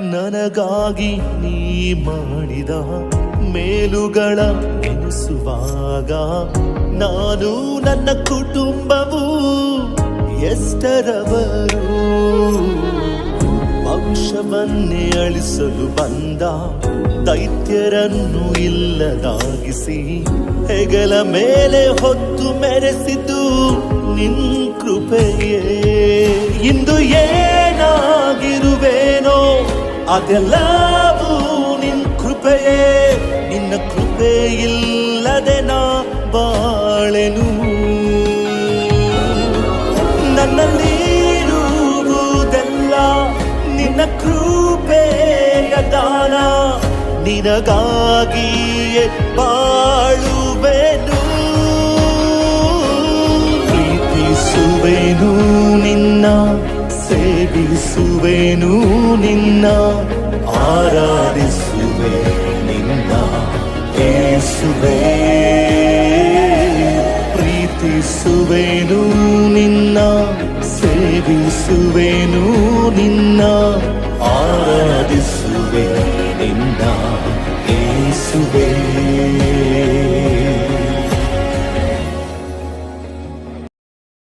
ನನಗಾಗಿ ನೀ ಮಾಡಿದ ಮೇಲುಗಳ ಎನಿಸುವಾಗ ನಾನು ನನ್ನ ಕುಟುಂಬವು ಎಷ್ಟರವರು. ಪಕ್ಷವನ್ನೇ ಅಳಿಸಲು ಬಂದ ದೈತ್ಯರನ್ನು ಇಲ್ಲದಾಗಿಸಿ ಹೆಗಲ ಮೇಲೆ ಹೊತ್ತು ಮೆರೆಸಿದ್ದು ನಿನ್ ಕೃಪೆಯೇ. ಇಂದು ಏನಾಗಿರುವೇನೋ ಅದೆಲ್ಲವೂ ನಿನ್ ಕೃಪೆಯೇ. ನಿನ್ನ ಕೃಪೆ ಇಲ್ಲದೆ ನಾ ಬಾಳೆನು. ನನ್ನಲ್ಲಿರುವುದೆಲ್ಲ ನಿನ್ನ ಕೃಪೆಯ ದಾನ. ನಿನಗಾಗಿಯೇ ಬಾಳುವೆನು. ಪ್ರೀತಿಸುವೆನು ನಿನ್ನ, ಸೇವಿಸುವೆನು ನಿನ್ನ, ಆರಾಧಿಸುವೆ ನಿನ್ನ ಯೇಸುವೇ. ಪ್ರೀತಿಸುವೆನು ನಿನ್ನ, ಸೇವಿಸುವೆನು ನಿನ್ನ, ಆರಾಧಿಸುವೆ ನಿನ್ನ ಯೇಸುವೇ.